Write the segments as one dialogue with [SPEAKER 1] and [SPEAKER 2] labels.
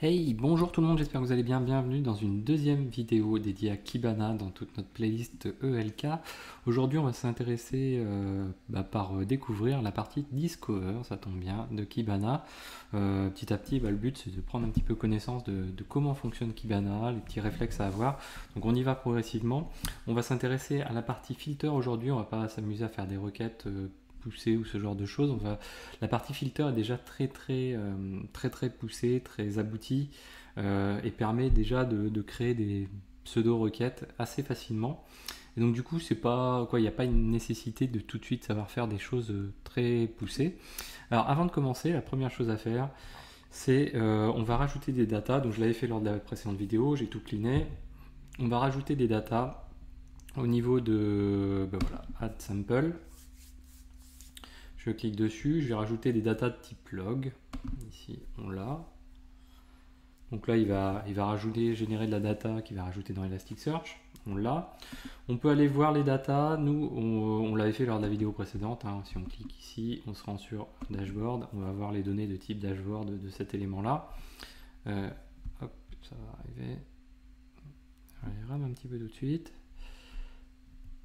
[SPEAKER 1] Hey, bonjour tout le monde, j'espère que vous allez bien. Bienvenue dans une deuxième vidéo dédiée à Kibana dans toute notre playlist ELK. Aujourd'hui, on va s'intéresser par découvrir la partie Discover, ça tombe bien, de Kibana. Petit à petit, le but c'est de prendre un petit peu connaissance de comment fonctionne Kibana, les petits réflexes à avoir. Donc on y va progressivement. On va s'intéresser à la partie filter aujourd'hui, on va pas s'amuser à faire des requêtes poussées ou ce genre de choses. La partie filter est déjà très poussée, très aboutie et permet déjà de créer des pseudo-requêtes assez facilement. Et donc du coup, c'est pas quoi, il n'y a pas une nécessité de tout de suite savoir faire des choses très poussées. Alors avant de commencer, la première chose à faire, c'est on va rajouter des datas. Donc je l'avais fait lors de la précédente vidéo, j'ai tout cleané. On va rajouter des datas au niveau de add sample. Je clique dessus, je vais rajouter des datas de type log. Ici, on l'a. Donc là, il va rajouter, générer de la data qu'il va rajouter dans Elasticsearch. On l'a. On peut aller voir les datas. Nous, on l'avait fait lors de la vidéo précédente. Si on clique ici, on se rend sur dashboard. On va voir les données de type dashboard de cet élément-là. Hop, ça va arriver. Je rame un petit peu tout de suite.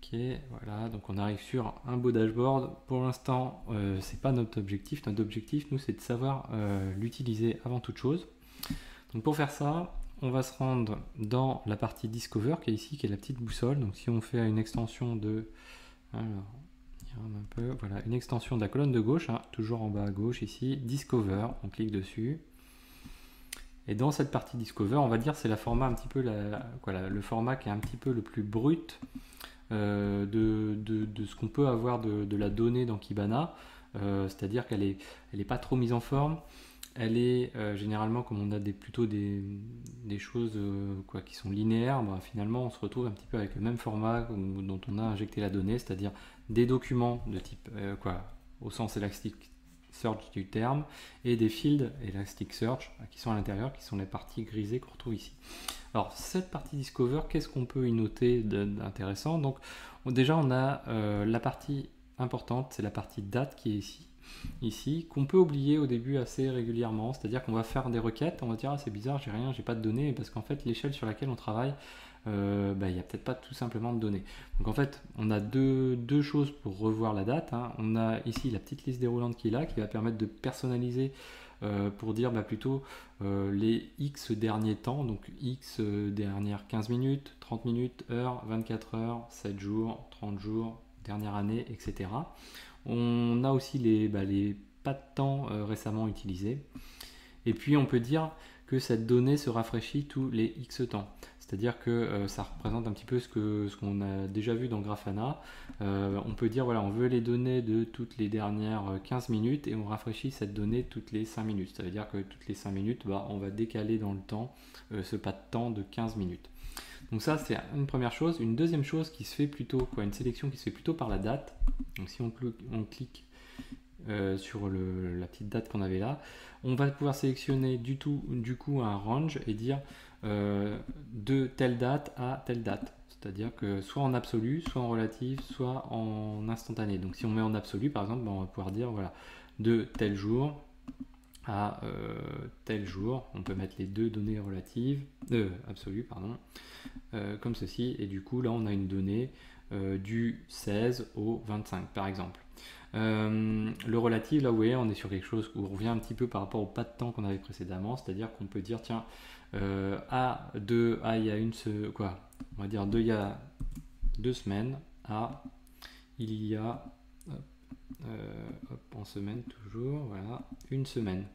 [SPEAKER 1] Ok, voilà, donc on arrive sur un beau dashboard. Pour l'instant, c'est pas notre objectif. Notre objectif, nous, c'est de savoir l'utiliser avant toute chose. Donc pour faire ça, on va se rendre dans la partie Discover qui est ici, qui est la petite boussole. Donc si on fait une extension de, alors, un peu, voilà, une extension de la colonne de gauche, toujours en bas à gauche ici, Discover, on clique dessus. Et dans cette partie Discover, on va dire c'est la format un petit peu le format qui est un petit peu le plus brut de ce qu'on peut avoir de la donnée dans Kibana, c'est-à-dire qu'elle est pas trop mise en forme. Elle est généralement, comme on a plutôt des choses qui sont linéaires, finalement on se retrouve un petit peu avec le même format dont on a injecté la donnée, c'est-à-dire des documents de type au sens Elasticsearch du terme, et des fields Elasticsearch qui sont à l'intérieur, qui sont les parties grisées qu'on retrouve ici. Alors cette partie Discover, qu'est-ce qu'on peut y noter d'intéressant? Donc déjà on a la partie importante, c'est la partie date qui est ici, qu'on peut oublier au début assez régulièrement, c'est-à-dire qu'on va faire des requêtes, on va dire c'est bizarre, j'ai pas de données, parce qu'en fait l'échelle sur laquelle on travaille, il n'y a peut-être pas tout simplement de données. Donc en fait on a deux choses pour revoir la date. On a ici la petite liste déroulante qui est là, qui va permettre de personnaliser pour dire plutôt les X derniers temps, donc X dernières 15 minutes, 30 minutes, heures, 24 heures, 7 jours, 30 jours, dernière année, etc. On a aussi les pas de temps récemment utilisés. Et puis on peut dire que cette donnée se rafraîchit tous les X temps. C'est-à-dire que ça représente un petit peu ce qu'on a déjà vu dans Grafana. On peut dire, voilà, on veut les données de toutes les dernières 15 minutes et on rafraîchit cette donnée toutes les 5 minutes. Ça veut dire que toutes les 5 minutes, on va décaler dans le temps ce pas de temps de 15 minutes. Donc ça, c'est une première chose. Une deuxième chose qui se fait plutôt, une sélection qui se fait plutôt par la date. Donc si on clique sur la petite date qu'on avait là, on va pouvoir sélectionner du coup un range et dire de telle date à telle date. C'est-à-dire que soit en absolu, soit en relatif, soit en instantané. Donc si on met en absolu, par exemple, on va pouvoir dire voilà, de tel jour à tel jour. On peut mettre les deux données relatives, absolues, pardon, comme ceci. Et du coup, là, on a une donnée du 16 au 25, par exemple. Le relatif, là, vous voyez, on est sur quelque chose où on revient un petit peu par rapport au pas de temps qu'on avait précédemment, c'est-à-dire qu'on peut dire, tiens, il y a on va dire il y a 2 semaines, il y a, en semaine toujours, voilà, une semaine.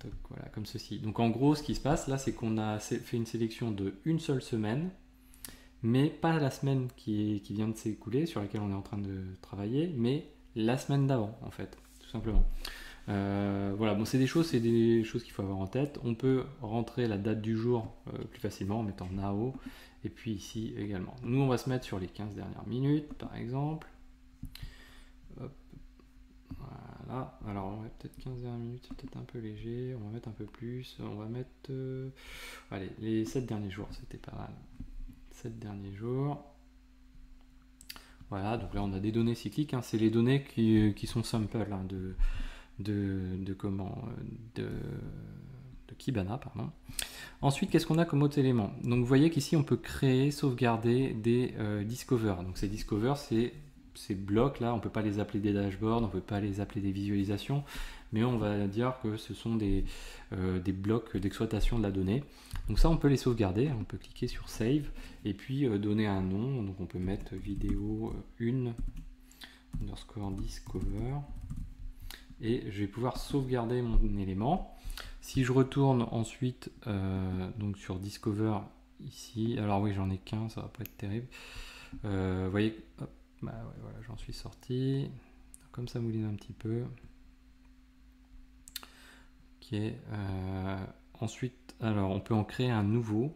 [SPEAKER 1] Donc, voilà, comme ceci. Donc en gros, ce qui se passe là, c'est qu'on a fait une sélection de une seule semaine, mais pas la semaine qui vient de s'écouler, sur laquelle on est en train de travailler, mais la semaine d'avant, en fait, tout simplement. Voilà, bon, c'est des choses qu'il faut avoir en tête. On peut rentrer la date du jour plus facilement en mettant NAO, et puis ici également. Nous, on va se mettre sur les 15 dernières minutes, par exemple. Hop. Voilà, alors on va peut-être 15 dernières minutes, c'est peut-être un peu léger, on va mettre un peu plus, on va mettre allez, les 7 derniers jours, c'était pas mal. 7 derniers jours. Voilà, donc là on a des données cycliques, c'est les données qui sont sample de Kibana, pardon. Ensuite, qu'est-ce qu'on a comme autre élément? Donc vous voyez qu'ici on peut créer, sauvegarder des discover. Donc ces discover, c'est ces blocs là, on ne peut pas les appeler des dashboards, on ne peut pas les appeler des visualisations, mais on va dire que ce sont des blocs d'exploitation de la donnée. Donc ça, on peut les sauvegarder, on peut cliquer sur Save et puis donner un nom. Donc on peut mettre vidéo 1 underscore discover et je vais pouvoir sauvegarder mon élément. Si je retourne ensuite donc sur Discover ici, alors oui, j'en ai qu'un, ça va pas être terrible. Vous voyez, hop, bah ouais, voilà, j'en suis sorti. Comme ça mouline un petit peu. Ok. Ensuite, alors on peut en créer un nouveau.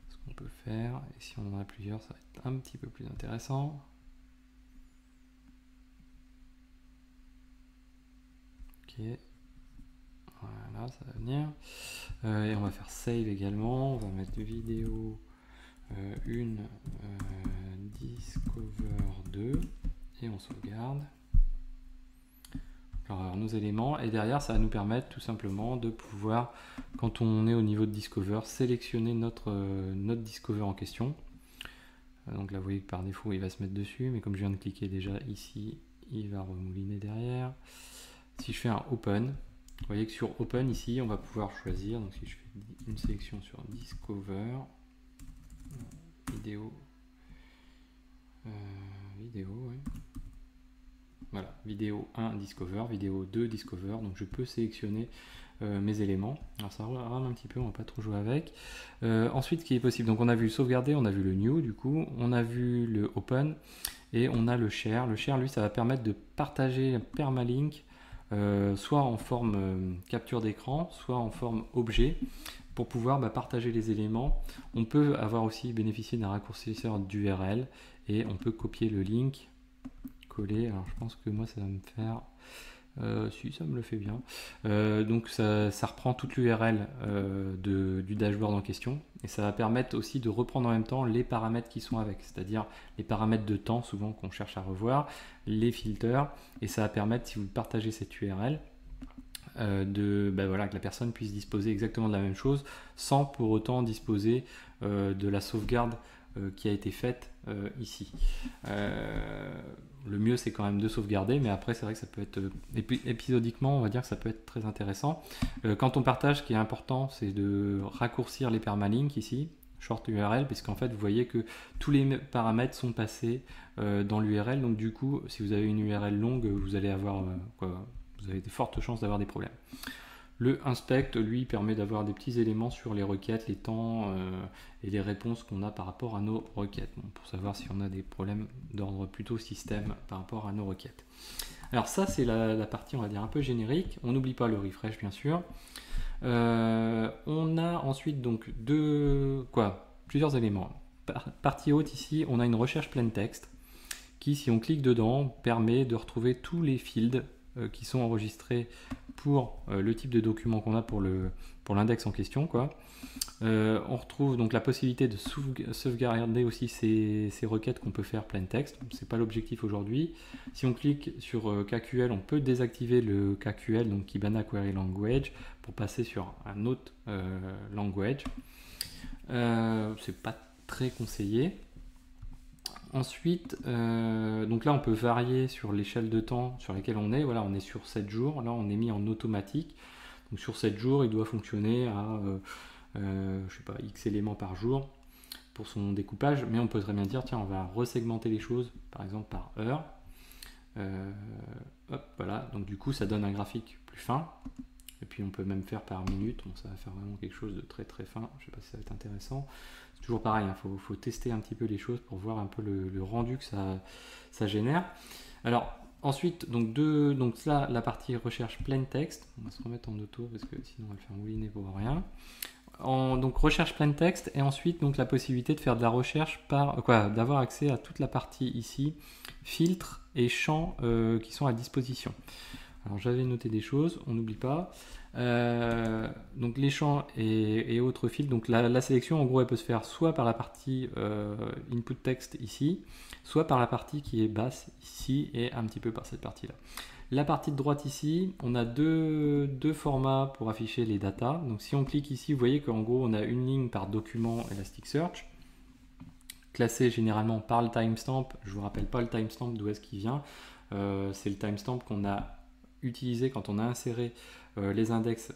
[SPEAKER 1] Ce qu'on peut faire, et si on en a plusieurs, ça va être un petit peu plus intéressant. Ok. Voilà, ça va venir. Et on va faire save également. On va mettre vidéo 1 discover 2 et on sauvegarde. Alors nos éléments, et derrière ça va nous permettre tout simplement de pouvoir, quand on est au niveau de discover, sélectionner notre discover en question. Donc là vous voyez que par défaut il va se mettre dessus, mais comme je viens de cliquer déjà ici, il va remouliner derrière. Si je fais un open, vous voyez que sur Open ici, on va pouvoir choisir. Donc si je fais une sélection sur Discover, vidéo, oui. Voilà, vidéo 1 Discover, vidéo 2 Discover. Donc je peux sélectionner mes éléments. Alors ça rame un petit peu, on va pas trop jouer avec. Ensuite, ce qui est possible, donc on a vu sauvegarder, on a vu le new du coup, on a vu le Open et on a le share. Le share, lui, ça va permettre de partager un permalink. Soit en forme capture d'écran, soit en forme objet, pour pouvoir partager les éléments. On peut avoir aussi bénéficié d'un raccourcisseur d'URL et on peut copier le link, coller. Alors je pense que moi ça va me faire, si ça me le fait bien, donc ça reprend toute l'URL du dashboard en question, et ça va permettre aussi de reprendre en même temps les paramètres qui sont avec, c'est-à-dire les paramètres de temps souvent qu'on cherche à revoir, les filters, et ça va permettre, si vous partagez cette URL, voilà, que la personne puisse disposer exactement de la même chose sans pour autant disposer de la sauvegarde qui a été faite ici. Le mieux c'est quand même de sauvegarder, mais après c'est vrai que ça peut être épisodiquement, on va dire que ça peut être très intéressant. Quand on partage, ce qui est important, c'est de raccourcir les permalinks ici, short URL, puisqu'en fait vous voyez que tous les paramètres sont passés dans l'URL, donc du coup si vous avez une URL longue, vous allez avoir vous avez de fortes chances d'avoir des problèmes. Le inspect, lui, permet d'avoir des petits éléments sur les requêtes, les temps et les réponses qu'on a par rapport à nos requêtes, pour savoir si on a des problèmes d'ordre plutôt système par rapport à nos requêtes. Alors ça, c'est la partie, on va dire, un peu générique. On n'oublie pas le refresh, bien sûr. On a ensuite donc plusieurs éléments. Partie haute, ici, on a une recherche plein texte qui, si on clique dedans, permet de retrouver tous les fields qui sont enregistrés pour le type de document qu'on a pour l'index en question, on retrouve donc la possibilité de sauvegarder aussi ces requêtes qu'on peut faire plain text. C'est pas l'objectif aujourd'hui. Si on clique sur KQL, on peut désactiver le KQL, donc Kibana Query Language, pour passer sur un autre language. C'est pas très conseillé. Ensuite, donc là on peut varier sur l'échelle de temps sur laquelle on est. Voilà, on est sur 7 jours, là on est mis en automatique. Donc sur 7 jours, il doit fonctionner à je sais pas, X éléments par jour pour son découpage, mais on peut très bien dire, tiens, on va resegmenter les choses, par exemple par heure. Hop, voilà, donc du coup ça donne un graphique plus fin. Et puis on peut même faire par minute, donc ça va faire vraiment quelque chose de très très fin. Je sais pas si ça va être intéressant. C'est toujours pareil, il faut tester un petit peu les choses pour voir un peu le rendu que ça génère. Alors ensuite, donc là, la partie recherche plain text, on va se remettre en auto parce que sinon on va le faire mouliner pour rien. Donc recherche plain text, et ensuite donc la possibilité de faire de la recherche d'avoir accès à toute la partie ici, filtres et champs qui sont à disposition. Alors j'avais noté des choses, on n'oublie pas. Donc les champs et autres fils. Donc la sélection, en gros, elle peut se faire soit par la partie input text ici, soit par la partie qui est basse ici et un petit peu par cette partie-là. La partie de droite ici, on a deux formats pour afficher les datas. Donc si on clique ici, vous voyez qu'en gros, on a une ligne par document Elasticsearch, classé généralement par le timestamp. Je vous rappelle pas le timestamp, d'où est-ce qu'il vient. C'est le timestamp qu'on a utilisé quand on a inséré les index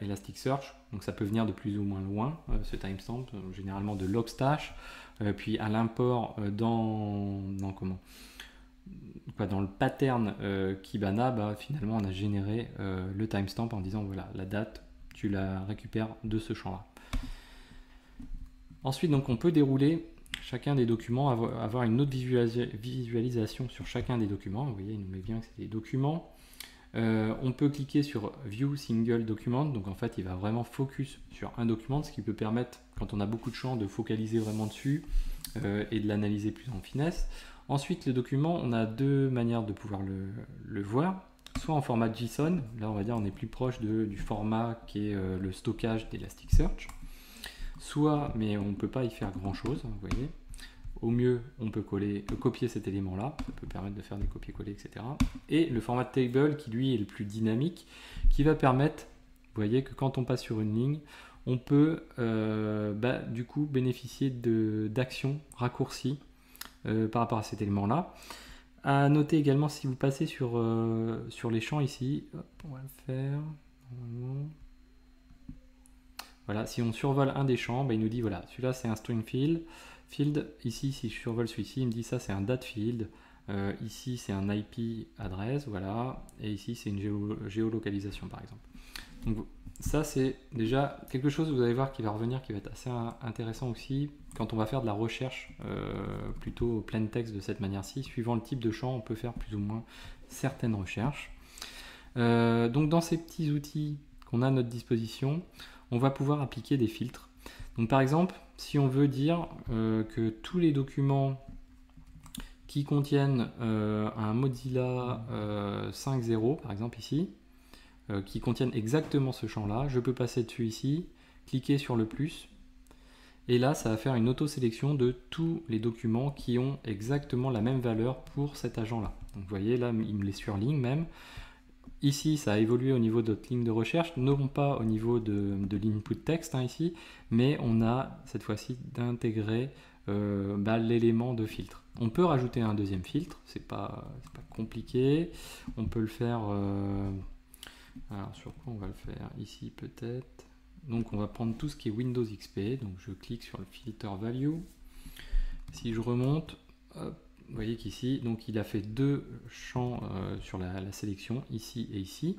[SPEAKER 1] Elasticsearch. Donc ça peut venir de plus ou moins loin, ce timestamp, généralement de Logstash, puis à l'import dans le pattern Kibana, finalement on a généré le timestamp en disant voilà, la date, tu la récupères de ce champ-là. Ensuite, donc, on peut dérouler chacun des documents, avoir une autre visualisation sur chacun des documents. Vous voyez, il nous met bien que c'est des documents. On peut cliquer sur View Single Document, donc en fait il va vraiment focus sur un document, ce qui peut permettre, quand on a beaucoup de champs, de focaliser vraiment dessus et de l'analyser plus en finesse. Ensuite, le document, on a deux manières de pouvoir le voir, soit en format JSON, là on va dire on est plus proche du format qui est le stockage d'Elasticsearch, soit, mais on ne peut pas y faire grand chose, vous voyez. Au mieux, on peut copier cet élément-là, ça peut permettre de faire des copier-coller, etc. Et le format table, qui lui est le plus dynamique, qui va permettre, vous voyez, que quand on passe sur une ligne, on peut du coup bénéficier d'actions raccourcies par rapport à cet élément-là. À noter également, si vous passez sur les champs ici, hop, on va le faire. Voilà, si on survole un des champs, il nous dit voilà, celui-là c'est un string field. Ici, si je survole celui-ci, il me dit ça c'est un date field. Ici c'est un IP adresse, voilà. Et ici c'est une géolocalisation par exemple. Donc ça c'est déjà quelque chose, vous allez voir, qui va revenir, qui va être assez intéressant aussi quand on va faire de la recherche plutôt plain text de cette manière-ci. Suivant le type de champ, on peut faire plus ou moins certaines recherches. Donc dans ces petits outils qu'on a à notre disposition, on va pouvoir appliquer des filtres. Donc par exemple, si on veut dire que tous les documents qui contiennent un Mozilla 5.0, par exemple ici, qui contiennent exactement ce champ-là, je peux passer dessus ici, cliquer sur le plus, et là ça va faire une auto-sélection de tous les documents qui ont exactement la même valeur pour cet agent-là. Donc vous voyez, là il me les surligne même. Ici, ça a évolué au niveau de notre ligne de recherche, non pas au niveau de l'input texte ici, mais on a cette fois-ci d'intégrer l'élément de filtre. On peut rajouter un deuxième filtre, c'est pas compliqué. On peut le faire. Alors sur quoi on va le faire? Ici peut-être. Donc on va prendre tout ce qui est Windows XP. Donc je clique sur le filter value. Si je remonte, hop. Vous voyez qu'ici, donc il a fait deux champs sur la sélection, ici et ici.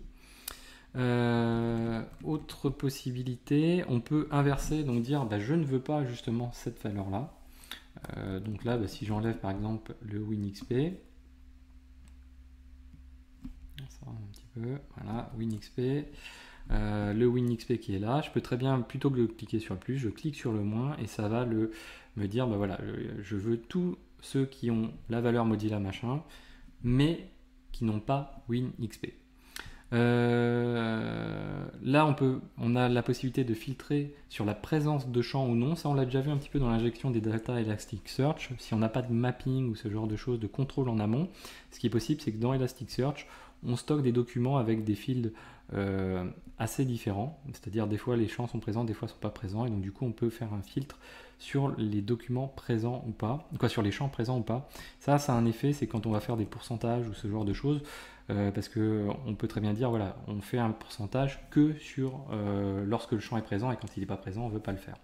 [SPEAKER 1] Autre possibilité, on peut inverser, donc dire je ne veux pas justement cette valeur-là. Donc là, si j'enlève par exemple le WinXP, ça va un petit peu, voilà, WinXP, le WinXP qui est là, je peux très bien, plutôt que de cliquer sur le plus, je clique sur le moins et ça va me dire, voilà, je veux tout ceux qui ont la valeur Mozilla machin, mais qui n'ont pas WinXP. Là, on a la possibilité de filtrer sur la présence de champs ou non. Ça, on l'a déjà vu un petit peu dans l'injection des data Elasticsearch. Si on n'a pas de mapping ou ce genre de choses, de contrôle en amont, ce qui est possible, c'est que dans Elasticsearch, on stocke des documents avec des fields assez différents. C'est-à-dire, des fois, les champs sont présents, des fois, ils ne sont pas présents. Et donc, du coup, on peut faire un filtre sur les documents présents ou pas, sur les champs présents ou pas. Ça a un effet, c'est quand on va faire des pourcentages ou ce genre de choses, parce qu'on peut très bien dire, voilà, on fait un pourcentage que sur lorsque le champ est présent, et quand il n'est pas présent, on ne veut pas le faire.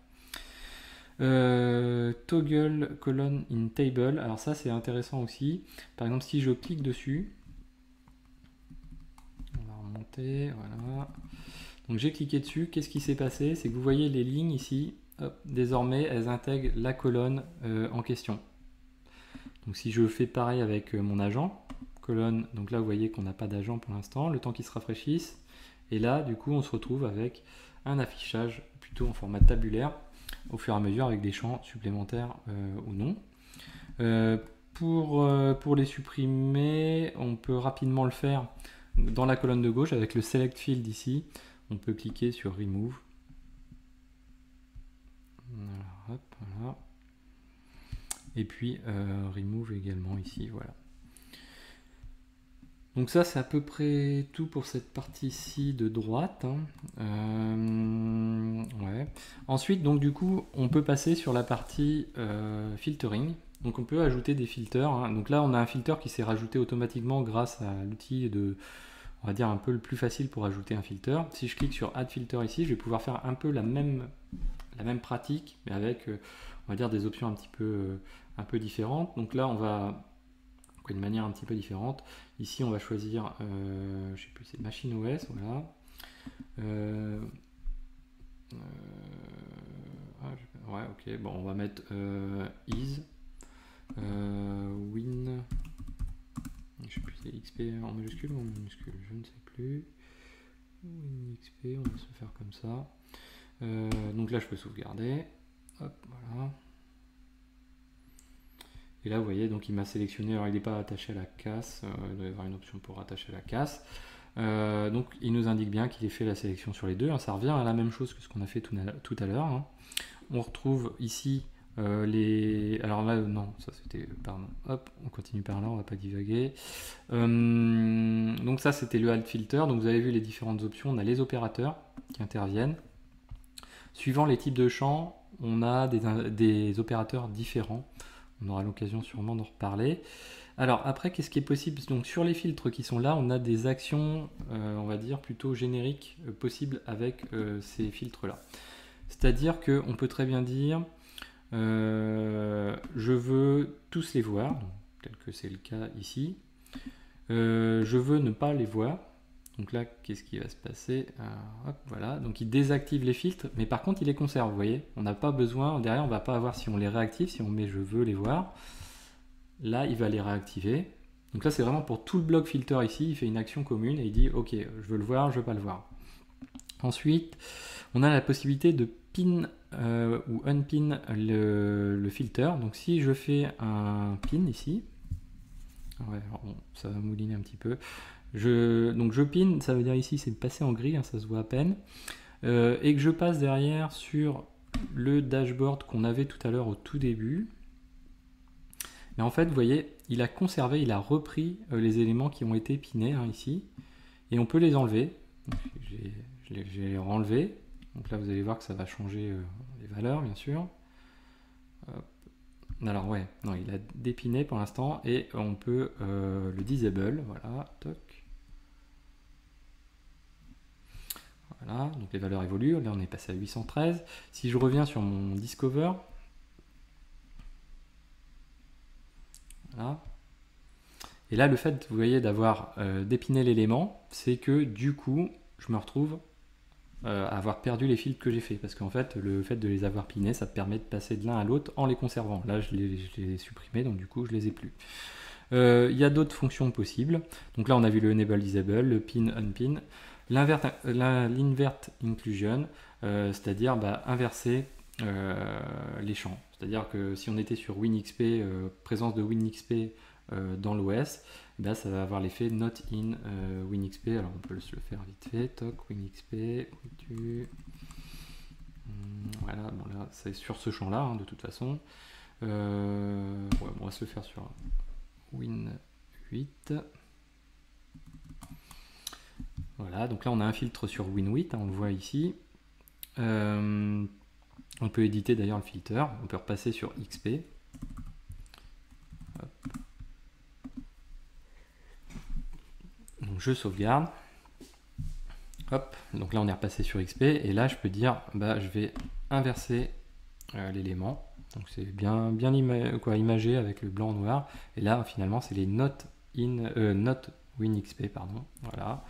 [SPEAKER 1] Toggle colon in table, alors ça c'est intéressant aussi. Par exemple, si je clique dessus, on va remonter, voilà. Donc j'ai cliqué dessus, qu'est-ce qui s'est passé? C'est que vous voyez les lignes ici, hop, désormais elles intègrent la colonne en question. Donc si je fais pareil avec mon agent, colonne, donc là vous voyez qu'on n'a pas d'agent pour l'instant, le temps qu'il se rafraîchisse, et là du coup on se retrouve avec un affichage plutôt en format tabulaire, au fur et à mesure avec des champs supplémentaires ou non. Pour les supprimer, on peut rapidement le faire dans la colonne de gauche, avec le Select Field ici, on peut cliquer sur Remove. Voilà, hop, voilà. Et puis Remove également ici, voilà. Donc ça, c'est à peu près tout pour cette partie-ci de droite. Ouais. Ensuite, donc du coup, on peut passer sur la partie filtering. Donc on peut ajouter des filters. Donc là, on a un filter qui s'est rajouté automatiquement grâce à l'outil de, on va dire, un peu le plus facile pour ajouter un filter. Si je clique sur Add Filter ici, je vais pouvoir faire un peu la même pratique, mais avec, on va dire, des options un peu différentes. Donc là, on va d'une manière un petit peu différente. Ici, on va choisir, je sais plus, c'est Machine OS, voilà. Ouais, ok, bon, on va mettre is win, je sais plus, c'est XP en majuscule ou en minuscule, je ne sais plus. Win XP, on va se faire comme ça. Donc là, je peux sauvegarder. Hop, voilà. Et là, vous voyez, donc il m'a sélectionné, alors il n'est pas attaché à la casse, il doit y avoir une option pour attacher la casse. Donc il nous indique bien qu'il ait fait la sélection sur les deux, ça revient à la même chose que ce qu'on a fait tout à l'heure. On retrouve ici les... Alors là, non, ça c'était... Pardon, hop, on continue par là, on va pas divaguer. Donc ça c'était le Alt Filter, donc vous avez vu les différentes options, on a les opérateurs qui interviennent. Suivant les types de champs, on a des opérateurs différents. On aura l'occasion sûrement d'en reparler. Alors après, qu'est-ce qui est possible? Donc sur les filtres qui sont là, on a des actions, on va dire, plutôt génériques possibles avec ces filtres-là. C'est-à-dire qu'on peut très bien dire, je veux tous les voir, tel que c'est le cas ici. Je veux ne pas les voir. Donc là, qu'est-ce qui va se passer? Hop, voilà. Donc il désactive les filtres, mais par contre il les conserve, vous voyez. On n'a pas besoin, derrière on ne va pas avoir si on les réactive, si on met je veux les voir. Là, il va les réactiver. Donc là, c'est vraiment pour tout le bloc filter ici, il fait une action commune et il dit ok, je veux le voir, je veux pas le voir. Ensuite, on a la possibilité de pin ou unpin le filter. Donc si je fais un pin ici, ouais, alors bon, ça va mouliner un petit peu. Donc je pin, ça veut dire ici c'est passé en gris, ça se voit à peine, et que je passe derrière sur le dashboard qu'on avait tout à l'heure au tout début. Mais en fait, vous voyez, il a conservé, il a repris les éléments qui ont été pinés ici, et on peut les enlever. Je les enlevé. Donc là, vous allez voir que ça va changer les valeurs, bien sûr. Hop. Alors ouais, non, il a dépiné pour l'instant, et on peut le disable, voilà, toc. Voilà, donc les valeurs évoluent, là on est passé à 813. Si je reviens sur mon Discover, voilà. Et là, le fait, vous voyez, d'avoir dépiné l'élément, c'est que du coup, je me retrouve à avoir perdu les filtres que j'ai fait. Parce qu'en fait, le fait de les avoir pinés, ça permet de passer de l'un à l'autre en les conservant. Là, je les ai supprimés, donc du coup, je les ai plus. Il y a d'autres fonctions possibles. Donc là, on a vu le enable disable, le pin unpin. L'invert inclusion, c'est-à-dire inverser les champs. C'est-à-dire que si on était sur WinXP, présence de WinXP dans l'OS, ça va avoir l'effet not in WinXP. Alors on peut le faire vite fait, toc, WinXP, voilà, bon là c'est sur ce champ-là de toute façon. Ouais, on va se le faire sur Win8. Voilà, donc là on a un filtre sur Win8, on le voit ici. On peut éditer d'ailleurs le filter, on peut repasser sur XP. Hop. Donc je sauvegarde. Hop, donc là on est repassé sur XP, et là je peux dire, je vais inverser l'élément. Donc c'est bien imagé avec le blanc-noir, et là finalement c'est les not WinXP, pardon, voilà.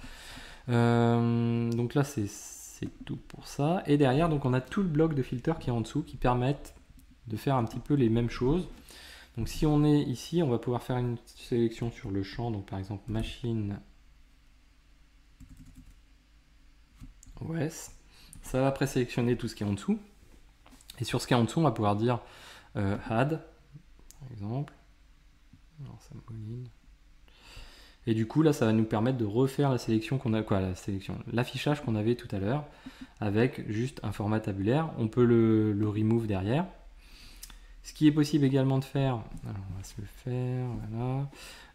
[SPEAKER 1] Donc là c'est tout pour ça, et derrière donc on a tout le bloc de filters qui est en dessous qui permettent de faire un petit peu les mêmes choses. Donc si on est ici, on va pouvoir faire une sélection sur le champ, donc par exemple machine OS, ça va présélectionner tout ce qui est en dessous, et sur ce qui est en dessous on va pouvoir dire add par exemple. Alors, ça mouline. Et du coup, là, ça va nous permettre de refaire la sélection qu'on a, l'affichage qu'on avait tout à l'heure, avec juste un format tabulaire. On peut le remove derrière. Ce qui est possible également de faire, alors on va se le faire,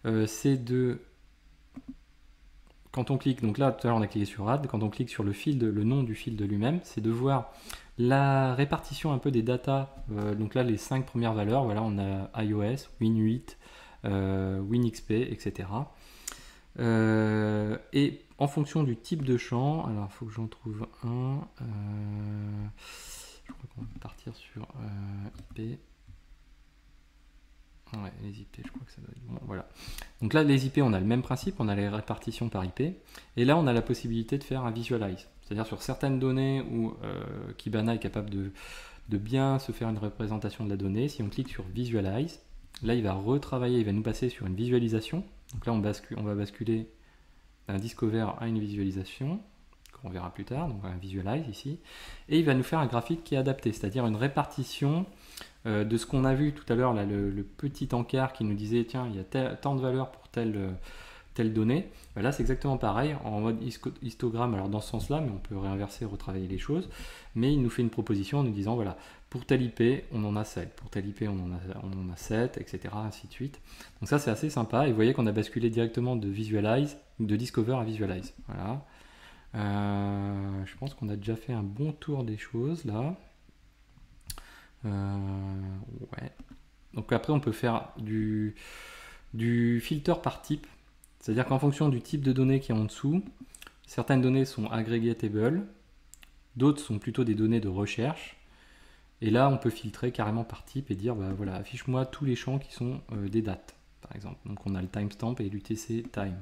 [SPEAKER 1] voilà, c'est de, quand on clique, donc là tout à l'heure on a cliqué sur Add, quand on clique sur le nom du field lui-même, c'est de voir la répartition un peu des datas, donc là les 5 premières valeurs, voilà, on a iOS, Win8, WinXP, etc. Et en fonction du type de champ, alors il faut que j'en trouve un, je crois qu'on va partir sur IP. Ouais, les IP, je crois que ça doit être bon. Voilà. Donc là, les IP, on a le même principe, on a les répartitions par IP. Et là, on a la possibilité de faire un visualize. C'est-à-dire sur certaines données où Kibana est capable de bien se faire une représentation de la donnée, si on clique sur visualize, là, il va retravailler, il va nous passer sur une visualisation. Donc là, on va basculer d'un discover à une visualisation, qu'on verra plus tard, donc un visualize ici. Et il va nous faire un graphique qui est adapté, c'est-à-dire une répartition de ce qu'on a vu tout à l'heure, le petit encart qui nous disait tiens, il y a tant de valeurs pour telle donnée. Là, c'est exactement pareil, en mode histogramme, alors dans ce sens-là, mais on peut réinverser, retravailler les choses. Mais il nous fait une proposition en nous disant voilà, pour telle IP, on en a 7, pour telle IP, on en a 7, etc. ainsi de suite. Donc ça, c'est assez sympa. Et vous voyez qu'on a basculé directement de Visualize, de Discover à Visualize. Voilà. Je pense qu'on a déjà fait un bon tour des choses là. Ouais. Donc après on peut faire du filter par type, c'est-à-dire qu'en fonction du type de données qui est en dessous, certaines données sont aggregatable, d'autres sont plutôt des données de recherche, et là on peut filtrer carrément par type et dire bah voilà, affiche-moi tous les champs qui sont des dates par exemple. Donc on a le timestamp et l'UTC time.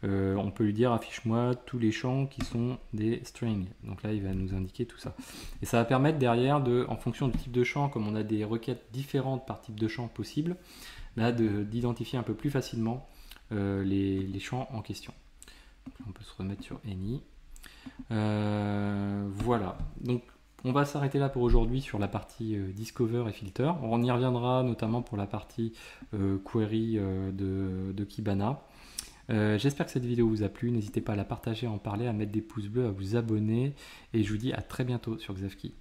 [SPEAKER 1] On peut lui dire affiche-moi tous les champs qui sont des strings. Donc là il va nous indiquer tout ça. Et ça va permettre derrière en fonction du type de champ, comme on a des requêtes différentes par type de champ possible, là d'identifier un peu plus facilement les champs en question. Donc là, on peut se remettre sur Any. Voilà. Donc on va s'arrêter là pour aujourd'hui sur la partie Discover et Filter. On y reviendra notamment pour la partie Query de Kibana. J'espère que cette vidéo vous a plu. N'hésitez pas à la partager, à en parler, à mettre des pouces bleus, à vous abonner. Et je vous dis à très bientôt sur Xavki.